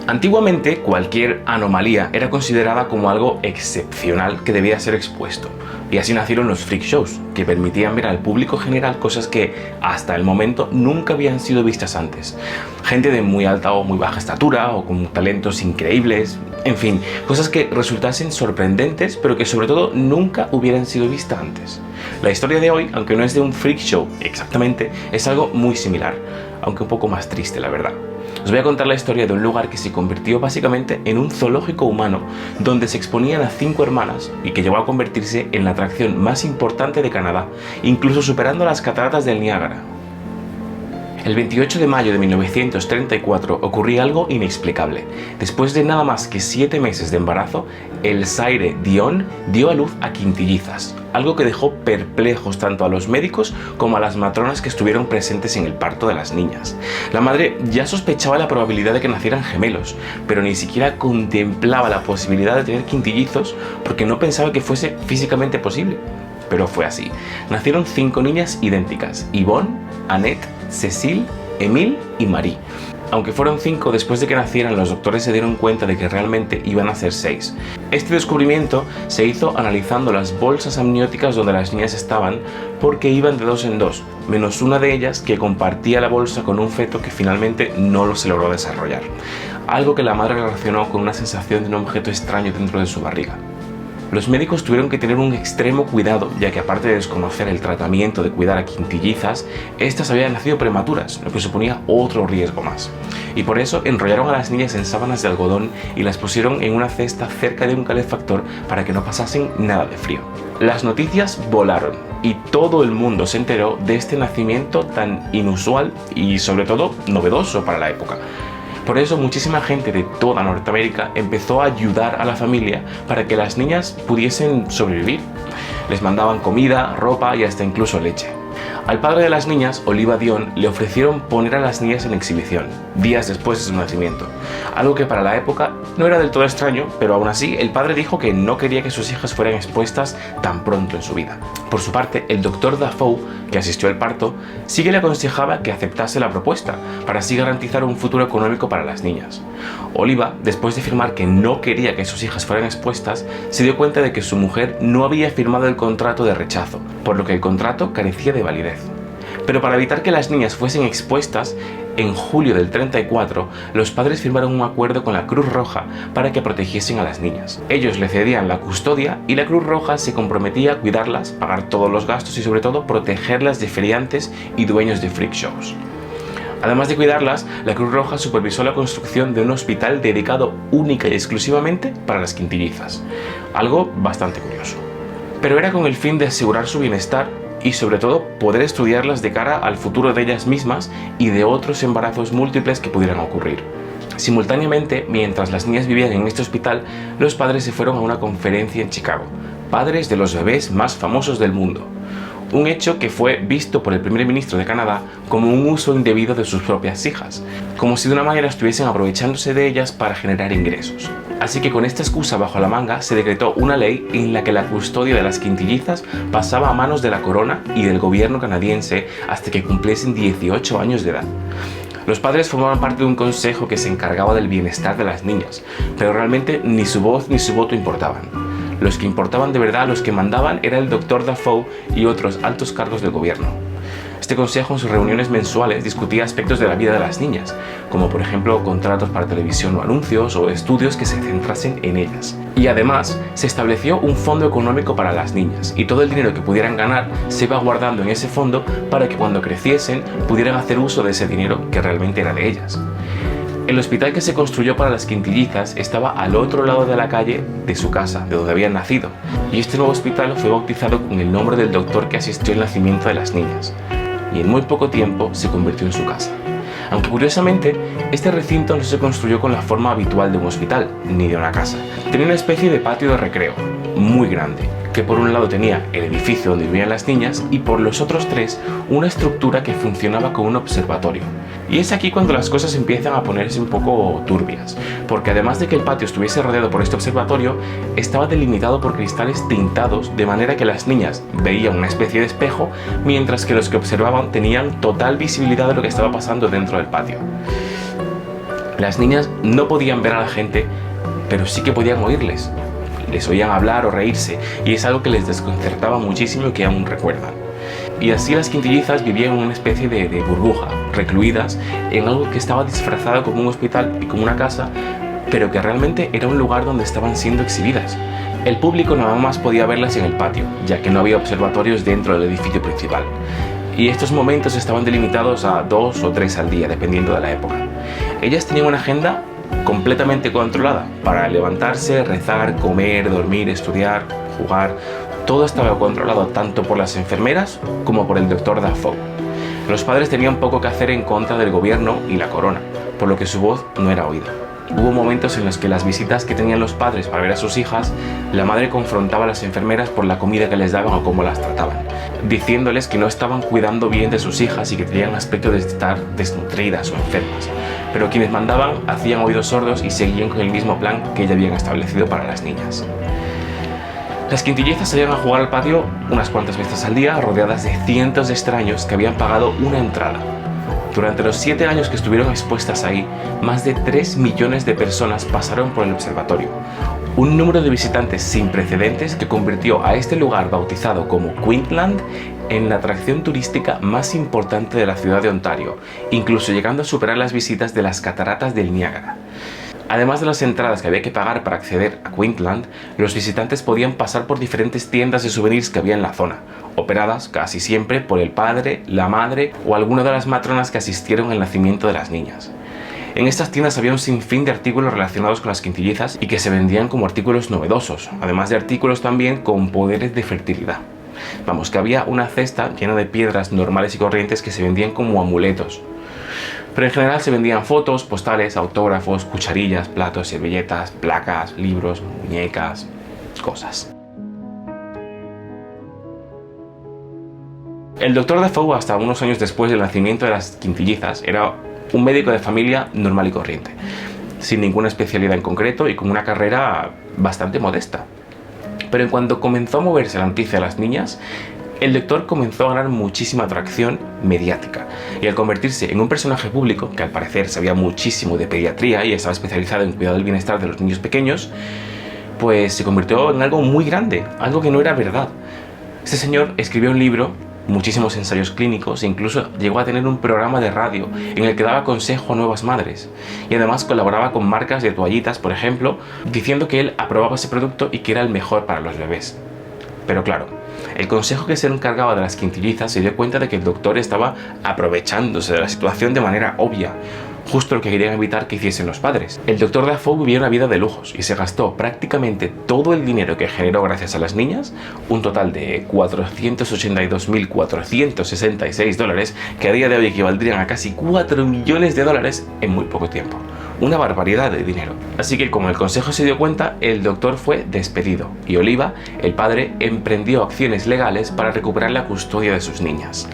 Antiguamente, cualquier anomalía era considerada como algo excepcional que debía ser expuesto, y así nacieron los freak shows, que permitían ver al público general cosas que hasta el momento nunca habían sido vistas antes. Gente de muy alta o muy baja estatura, o con talentos increíbles, en fin, cosas que resultasen sorprendentes, pero que sobre todo nunca hubieran sido vistas antes. La historia de hoy, aunque no es de un freak show exactamente, es algo muy similar, aunque un poco más triste, la verdad. Os voy a contar la historia de un lugar que se convirtió básicamente en un zoológico humano, donde se exponían a 5 hermanas y que llegó a convertirse en la atracción más importante de Canadá, incluso superando las cataratas del Niágara. El 28 de mayo de 1934 ocurría algo inexplicable. Después de nada más que 7 meses de embarazo, el Saire Dion dio a luz a quintillizas, algo que dejó perplejos tanto a los médicos como a las matronas que estuvieron presentes en el parto de las niñas. La madre ya sospechaba la probabilidad de que nacieran gemelos, pero ni siquiera contemplaba la posibilidad de tener quintillizos porque no pensaba que fuese físicamente posible. Pero fue así. Nacieron 5 niñas idénticas: Yvonne, Annette, Cécile, Émile y Marie. Aunque fueron 5, después de que nacieran, los doctores se dieron cuenta de que realmente iban a ser 6. Este descubrimiento se hizo analizando las bolsas amnióticas donde las niñas estaban, porque iban de 2 en 2, menos una de ellas que compartía la bolsa con un feto que finalmente no se logró desarrollar. Algo que la madre relacionó con una sensación de un objeto extraño dentro de su barriga. Los médicos tuvieron que tener un extremo cuidado, ya que aparte de desconocer el tratamiento de cuidar a quintillizas, estas habían nacido prematuras, lo que suponía otro riesgo más. Y por eso enrollaron a las niñas en sábanas de algodón y las pusieron en una cesta cerca de un calefactor para que no pasasen nada de frío. Las noticias volaron y todo el mundo se enteró de este nacimiento tan inusual y sobre todo novedoso para la época. Por eso muchísima gente de toda Norteamérica empezó a ayudar a la familia para que las niñas pudiesen sobrevivir. Les mandaban comida, ropa y hasta incluso leche. Al padre de las niñas, Oliva Dion, le ofrecieron poner a las niñas en exhibición, días después de su nacimiento. Algo que para la época no era del todo extraño, pero aún así el padre dijo que no quería que sus hijas fueran expuestas tan pronto en su vida. Por su parte, el doctor Dafoe, que asistió al parto, sí que le aconsejaba que aceptase la propuesta, para así garantizar un futuro económico para las niñas. Oliva, después de afirmar que no quería que sus hijas fueran expuestas, se dio cuenta de que su mujer no había firmado el contrato de rechazo, por lo que el contrato carecía de validez. Pero para evitar que las niñas fuesen expuestas, en julio del 34, los padres firmaron un acuerdo con la Cruz Roja para que protegiesen a las niñas. Ellos le cedían la custodia y la Cruz Roja se comprometía a cuidarlas, pagar todos los gastos y sobre todo protegerlas de feriantes y dueños de freak shows. Además de cuidarlas, la Cruz Roja supervisó la construcción de un hospital dedicado única y exclusivamente para las quintillizas. Algo bastante curioso. Pero era con el fin de asegurar su bienestar y sobre todo poder estudiarlas de cara al futuro de ellas mismas y de otros embarazos múltiples que pudieran ocurrir. Simultáneamente, mientras las niñas vivían en este hospital, los padres se fueron a una conferencia en Chicago, padres de los bebés más famosos del mundo. Un hecho que fue visto por el primer ministro de Canadá como un uso indebido de sus propias hijas, como si de una manera estuviesen aprovechándose de ellas para generar ingresos. Así que con esta excusa bajo la manga se decretó una ley en la que la custodia de las quintillizas pasaba a manos de la corona y del gobierno canadiense hasta que cumpliesen 18 años de edad. Los padres formaban parte de un consejo que se encargaba del bienestar de las niñas, pero realmente ni su voz ni su voto importaban. Los que importaban de verdad, los que mandaban, era el Dr. Dafoe y otros altos cargos del gobierno. Este consejo en sus reuniones mensuales discutía aspectos de la vida de las niñas, como por ejemplo contratos para televisión o anuncios o estudios que se centrasen en ellas. Y además se estableció un fondo económico para las niñas y todo el dinero que pudieran ganar se iba guardando en ese fondo para que cuando creciesen pudieran hacer uso de ese dinero que realmente era de ellas. El hospital que se construyó para las quintillizas estaba al otro lado de la calle de su casa, de donde habían nacido, y este nuevo hospital fue bautizado con el nombre del doctor que asistió al nacimiento de las niñas, y en muy poco tiempo se convirtió en su casa. Aunque curiosamente, este recinto no se construyó con la forma habitual de un hospital, ni de una casa. Tenía una especie de patio de recreo, muy grande, que por un lado tenía el edificio donde vivían las niñas y por los otros 3 una estructura que funcionaba como un observatorio. Y es aquí cuando las cosas empiezan a ponerse un poco turbias, porque además de que el patio estuviese rodeado por este observatorio, estaba delimitado por cristales tintados, de manera que las niñas veían una especie de espejo, mientras que los que observaban tenían total visibilidad de lo que estaba pasando dentro del patio. Las niñas no podían ver a la gente, pero sí que podían oírles. Les oían hablar o reírse, y es algo que les desconcertaba muchísimo y que aún recuerdan. Y así las quintillizas vivían en una especie de burbuja, recluidas en algo que estaba disfrazado como un hospital y como una casa, pero que realmente era un lugar donde estaban siendo exhibidas. El público nada más podía verlas en el patio, ya que no había observatorios dentro del edificio principal. Y estos momentos estaban delimitados a 2 o 3 al día, dependiendo de la época. Ellas tenían una agenda completamente controlada para levantarse, rezar, comer, dormir, estudiar, jugar. Todo estaba controlado tanto por las enfermeras como por el Dr. Dafoe. Los padres tenían poco que hacer en contra del gobierno y la corona, por lo que su voz no era oída. Hubo momentos en los que las visitas que tenían los padres para ver a sus hijas, la madre confrontaba a las enfermeras por la comida que les daban o cómo las trataban, diciéndoles que no estaban cuidando bien de sus hijas y que tenían aspecto de estar desnutridas o enfermas. Pero quienes mandaban hacían oídos sordos y seguían con el mismo plan que ya habían establecido para las niñas. Las quintillizas salían a jugar al patio unas cuantas veces al día, rodeadas de cientos de extraños que habían pagado una entrada. Durante los 7 años que estuvieron expuestas ahí, más de 3 millones de personas pasaron por el observatorio. Un número de visitantes sin precedentes que convirtió a este lugar bautizado como Queensland en la atracción turística más importante de la ciudad de Ontario, incluso llegando a superar las visitas de las cataratas del Niágara. Además de las entradas que había que pagar para acceder a Queensland, los visitantes podían pasar por diferentes tiendas de souvenirs que había en la zona, operadas casi siempre por el padre, la madre o alguna de las matronas que asistieron al nacimiento de las niñas. En estas tiendas había un sinfín de artículos relacionados con las quintillizas y que se vendían como artículos novedosos, además de artículos también con poderes de fertilidad. Vamos, que había una cesta llena de piedras normales y corrientes que se vendían como amuletos. Pero en general se vendían fotos, postales, autógrafos, cucharillas, platos, servilletas, placas, libros, muñecas, cosas. El Dr. Dafoe, hasta unos años después del nacimiento de las quintillizas, era un médico de familia normal y corriente, sin ninguna especialidad en concreto y con una carrera bastante modesta. Pero en cuanto comenzó a moverse la noticia de las niñas, el doctor comenzó a ganar muchísima atracción mediática y al convertirse en un personaje público que al parecer sabía muchísimo de pediatría y estaba especializado en cuidado del bienestar de los niños pequeños, pues se convirtió en algo muy grande, algo que no era verdad. Este señor escribió un libro, muchísimos ensayos clínicos e incluso llegó a tener un programa de radio en el que daba consejo a nuevas madres y además colaboraba con marcas de toallitas, por ejemplo, diciendo que él aprobaba ese producto y que era el mejor para los bebés. Pero claro, el consejo que se encargaba de las quintillizas se dio cuenta de que el doctor estaba aprovechándose de la situación de manera obvia, justo lo que querían evitar que hiciesen los padres. El Dr. Dafoe vivía una vida de lujos y se gastó prácticamente todo el dinero que generó gracias a las niñas, un total de $482.466, que a día de hoy equivaldrían a casi $4 millones en muy poco tiempo. Una barbaridad de dinero. Así que como el consejo se dio cuenta, el doctor fue despedido y Oliva, el padre, emprendió acciones legales para recuperar la custodia de sus niñas.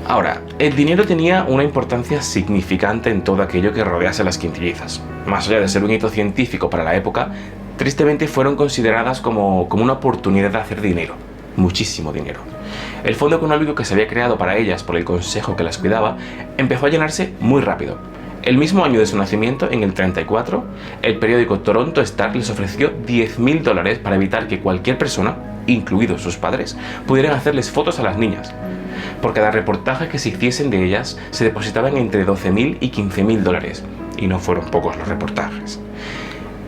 Ahora, el dinero tenía una importancia significante en todo aquello que rodease a las quintillizas. Más allá de ser un hito científico para la época, tristemente fueron consideradas como una oportunidad de hacer dinero, muchísimo dinero. El fondo económico que se había creado para ellas por el consejo que las cuidaba empezó a llenarse muy rápido. El mismo año de su nacimiento, en el 34, el periódico Toronto Star les ofreció $10.000 para evitar que cualquier persona, incluidos sus padres, pudieran hacerles fotos a las niñas. Por cada reportaje que se hiciesen de ellas, se depositaban entre $12.000 y $15.000, y no fueron pocos los reportajes.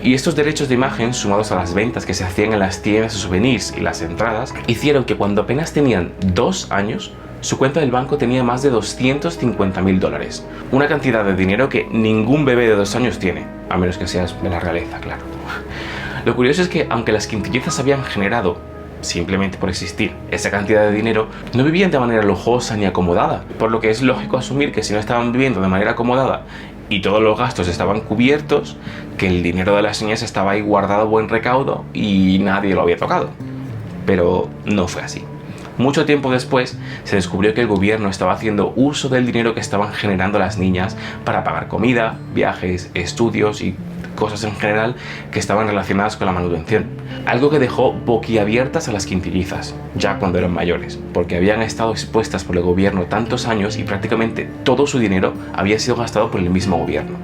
Y estos derechos de imagen, sumados a las ventas que se hacían en las tiendas de souvenirs y las entradas, hicieron que cuando apenas tenían 2 años, su cuenta del banco tenía más de $250.000, una cantidad de dinero que ningún bebé de 2 años tiene, a menos que seas de la realeza, claro. Lo curioso es que, aunque las quintillizas habían generado, simplemente por existir, esa cantidad de dinero, no vivían de manera lujosa ni acomodada, por lo que es lógico asumir que si no estaban viviendo de manera acomodada y todos los gastos estaban cubiertos, que el dinero de las niñas estaba ahí guardado a buen recaudo y nadie lo había tocado. pero no fue así. Mucho tiempo después se descubrió que el gobierno estaba haciendo uso del dinero que estaban generando las niñas para pagar comida, viajes, estudios y cosas en general que estaban relacionadas con la manutención. Algo que dejó boquiabiertas a las quintillizas, ya cuando eran mayores, porque habían estado expuestas por el gobierno tantos años y prácticamente todo su dinero había sido gastado por el mismo gobierno.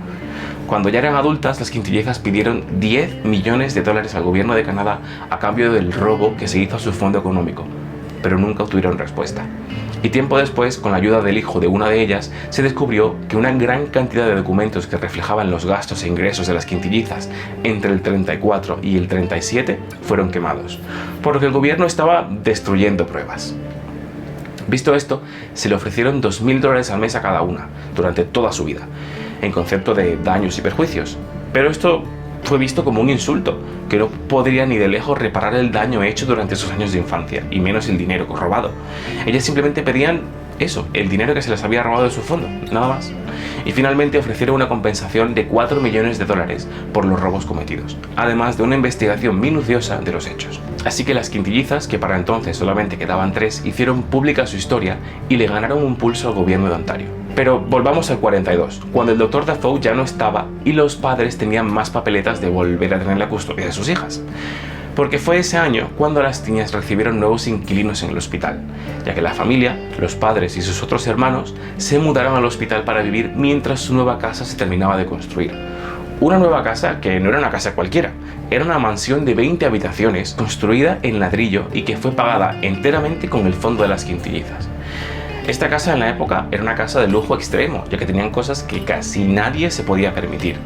Cuando ya eran adultas, las quintillizas pidieron $10 millones al gobierno de Canadá a cambio del robo que se hizo a su fondo económico, pero nunca obtuvieron respuesta. Y tiempo después, con la ayuda del hijo de una de ellas, se descubrió que una gran cantidad de documentos que reflejaban los gastos e ingresos de las quintillizas entre el 34 y el 37 fueron quemados, por lo que el gobierno estaba destruyendo pruebas. Visto esto, se le ofrecieron $2.000 al mes a cada una, durante toda su vida, en concepto de daños y perjuicios. Pero esto fue visto como un insulto, que no podría ni de lejos reparar el daño hecho durante sus años de infancia, y menos el dinero robado. Ellas simplemente pedían eso, el dinero que se les había robado de su fondo, nada más. Y finalmente ofrecieron una compensación de $4 millones por los robos cometidos, además de una investigación minuciosa de los hechos. Así que las quintillizas, que para entonces solamente quedaban 3, hicieron pública su historia y le ganaron un pulso al gobierno de Ontario. Pero volvamos al 42, cuando el Dr. Dafoe ya no estaba y los padres tenían más papeletas de volver a tener la custodia de sus hijas. Porque fue ese año cuando las niñas recibieron nuevos inquilinos en el hospital, ya que la familia, los padres y sus otros hermanos se mudaron al hospital para vivir mientras su nueva casa se terminaba de construir. Una nueva casa que no era una casa cualquiera, era una mansión de 20 habitaciones construida en ladrillo y que fue pagada enteramente con el fondo de las quintillizas. Esta casa en la época era una casa de lujo extremo, ya que tenían cosas que casi nadie se podía permitir.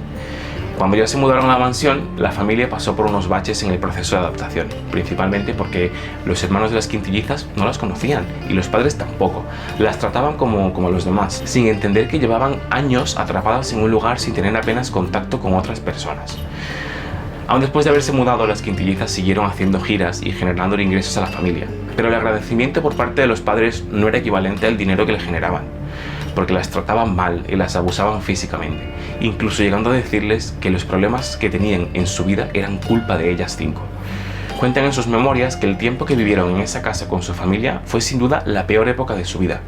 Cuando ya se mudaron a la mansión, la familia pasó por unos baches en el proceso de adaptación, principalmente porque los hermanos de las quintillizas no las conocían y los padres tampoco. Las trataban como los demás, sin entender que llevaban años atrapadas en un lugar sin tener apenas contacto con otras personas. Aún después de haberse mudado, las quintillizas siguieron haciendo giras y generando ingresos a la familia, pero el agradecimiento por parte de los padres no era equivalente al dinero que le generaban, porque las trataban mal y las abusaban físicamente, incluso llegando a decirles que los problemas que tenían en su vida eran culpa de ellas 5. Cuentan en sus memorias que el tiempo que vivieron en esa casa con su familia fue sin duda la peor época de su vida,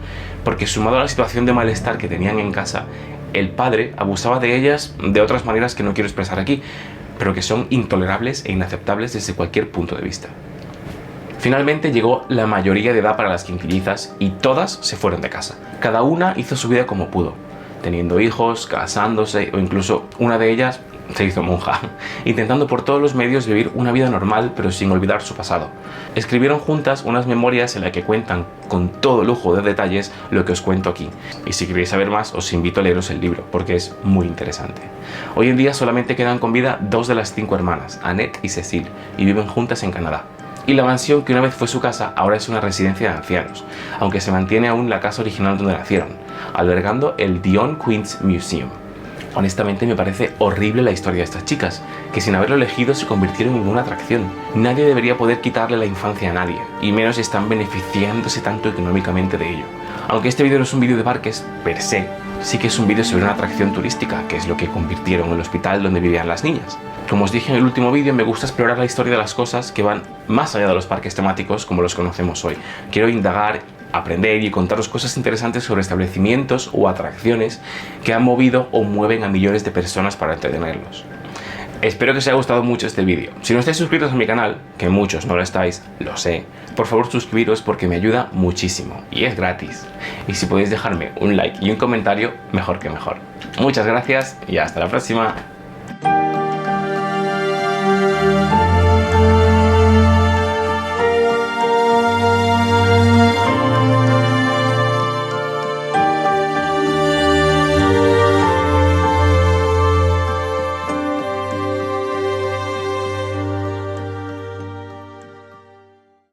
porque sumado a la situación de malestar que tenían en casa, el padre abusaba de ellas de otras maneras que no quiero expresar aquí, pero que son intolerables e inaceptables desde cualquier punto de vista. Finalmente llegó la mayoría de edad para las quintillizas y todas se fueron de casa. Cada una hizo su vida como pudo, teniendo hijos, casándose o incluso una de ellas se hizo monja, intentando por todos los medios vivir una vida normal pero sin olvidar su pasado. Escribieron juntas unas memorias en las que cuentan con todo lujo de detalles lo que os cuento aquí. Y si queréis saber más, os invito a leeros el libro porque es muy interesante. Hoy en día solamente quedan con vida 2 de las 5 hermanas, Annette y Cecile, y viven juntas en Canadá. Y la mansión que una vez fue su casa ahora es una residencia de ancianos, aunque se mantiene aún la casa original donde nacieron, albergando el Dionne Queens Museum. Honestamente me parece horrible la historia de estas chicas, que sin haberlo elegido se convirtieron en una atracción. Nadie debería poder quitarle la infancia a nadie, y menos si están beneficiándose tanto económicamente de ello. Aunque este vídeo no es un vídeo de parques, per se, sí que es un vídeo sobre una atracción turística, que es lo que convirtieron en el hospital donde vivían las niñas. Como os dije en el último vídeo, me gusta explorar la historia de las cosas que van más allá de los parques temáticos como los conocemos hoy. Quiero indagar, aprender y contaros cosas interesantes sobre establecimientos o atracciones que han movido o mueven a millones de personas para entretenerlos. Espero que os haya gustado mucho este vídeo. Si no estáis suscritos a mi canal, que muchos no lo estáis, lo sé, por favor suscribiros porque me ayuda muchísimo y es gratis. Y si podéis dejarme un like y un comentario, mejor que mejor. Muchas gracias y hasta la próxima.